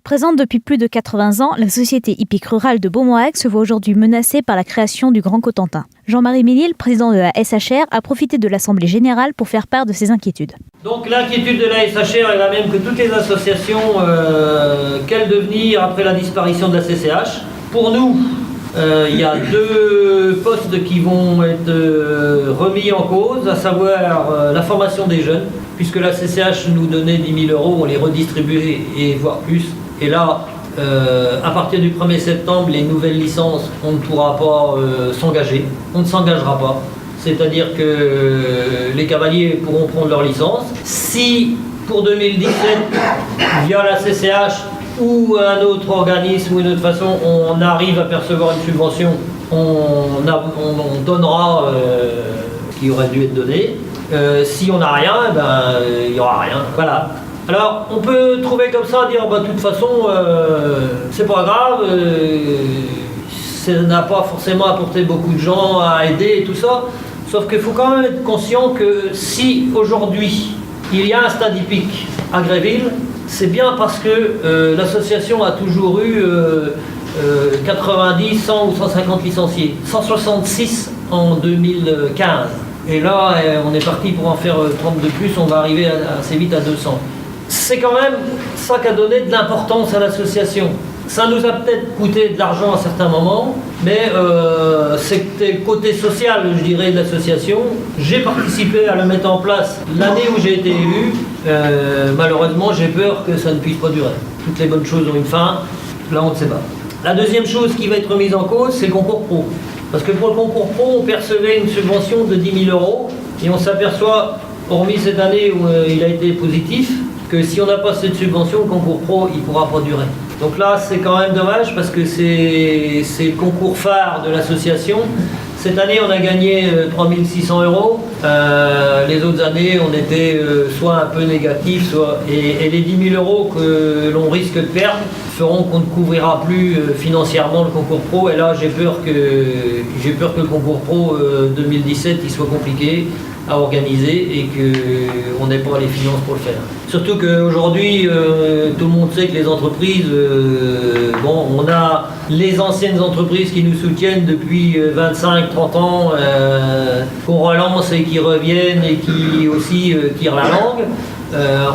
Présente depuis plus de 80 ans, la société hippique rurale de Beaumoirec se voit aujourd'hui menacée par la création du Grand Cotentin. Jean-Marie Ménil, président de la SHR, a profité de l'Assemblée générale pour faire part de ses inquiétudes. Donc l'inquiétude de la SHR est la même que toutes les associations. Quel devenir après la disparition de la CCH? Pour nous, il y a deux postes qui vont être remis en cause, à savoir la formation des jeunes, puisque la CCH nous donnait 10 000 €, on les redistribuait et voire plus. Et là, à partir du 1er septembre, les nouvelles licences, on ne pourra pas s'engager, on ne s'engagera pas. C'est-à-dire que les cavaliers pourront prendre leur licence. Si pour 2017, via la CCH ou un autre organisme ou une autre façon, on arrive à percevoir une subvention, on donnera ce qui aurait dû être donné. Si on n'a rien, il n'y aura rien. Voilà. Alors, on peut trouver comme ça, dire, de toute façon, c'est pas grave, ça n'a pas forcément apporté beaucoup de gens à aider et tout ça. Sauf qu'il faut quand même être conscient que si aujourd'hui il y a un stade hippique à Gréville, c'est bien parce que l'association a toujours eu 90, 100 ou 150 licenciés. 166 en 2015. Et là, on est parti pour en faire 30 de plus, on va arriver assez vite à 200. C'est quand même ça qui a donné de l'importance à l'association. Ça nous a peut-être coûté de l'argent à certains moments, mais c'était le côté social, je dirais, de l'association. J'ai participé à le mettre en place l'année où j'ai été élu. Malheureusement, j'ai peur que ça ne puisse pas durer. Toutes les bonnes choses ont une fin, là on ne sait pas. La deuxième chose qui va être mise en cause, c'est le concours pro. Parce que pour le concours pro, on percevait une subvention de 10 000 € et on s'aperçoit, hormis cette année où il a été positif, que si on n'a pas cette subvention, le concours pro, il ne pourra pas durer. Donc là, c'est quand même dommage parce que c'est le concours phare de l'association. Cette année, on a gagné 3 600 €. Les autres années, on était soit un peu négatif, soit... Et les 10 000 € que l'on risque de perdre feront qu'on ne couvrira plus financièrement le concours pro. Et là, j'ai peur que le concours pro 2017 il soit compliqué à organiser et qu'on n'ait pas les finances pour le faire. Surtout qu'aujourd'hui, tout le monde sait que les entreprises, on a les anciennes entreprises qui nous soutiennent depuis 25-30 ans, qu'on relance et qui reviennent et qui aussi tirent la langue.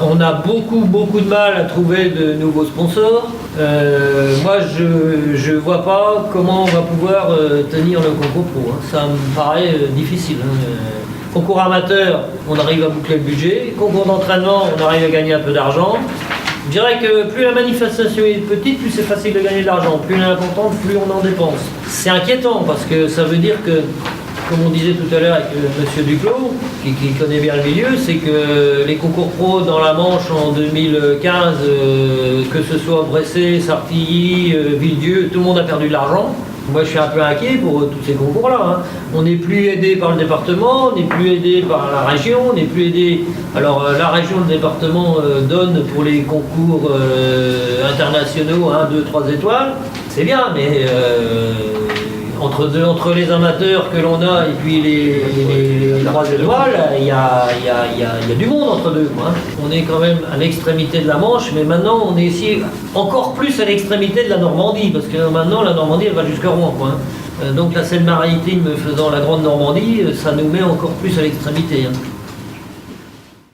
On a beaucoup de mal à trouver de nouveaux sponsors. Moi, je vois pas comment on va pouvoir tenir le concours pro. Ça me paraît difficile. Concours amateur, on arrive à boucler le budget. Concours d'entraînement, on arrive à gagner un peu d'argent. Je dirais que plus la manifestation est petite, plus c'est facile de gagner de l'argent. Plus elle est importante, plus on en dépense. C'est inquiétant parce que ça veut dire que, comme on disait tout à l'heure avec M. Duclos, qui connaît bien le milieu, c'est que les concours pro dans la Manche en 2015, que ce soit Bressé, Sartilly, Villedieu, tout le monde a perdu de l'argent. Moi, je suis un peu inquiet pour tous ces concours-là. On n'est plus aidé par le département, on n'est plus aidé par la région, on n'est plus aidé... Alors, la région, le département donne pour les concours internationaux 1, 2, 3 étoiles. C'est bien, mais entre les amateurs que l'on a et puis les 3 étoiles, il y a du monde entre deux. On est quand même à l'extrémité de la Manche, mais maintenant on est ici encore plus à l'extrémité de la Normandie, parce que maintenant la Normandie elle va jusqu'à Rouen. Donc la Seine-Maritime faisant la Grande Normandie, ça nous met encore plus à l'extrémité.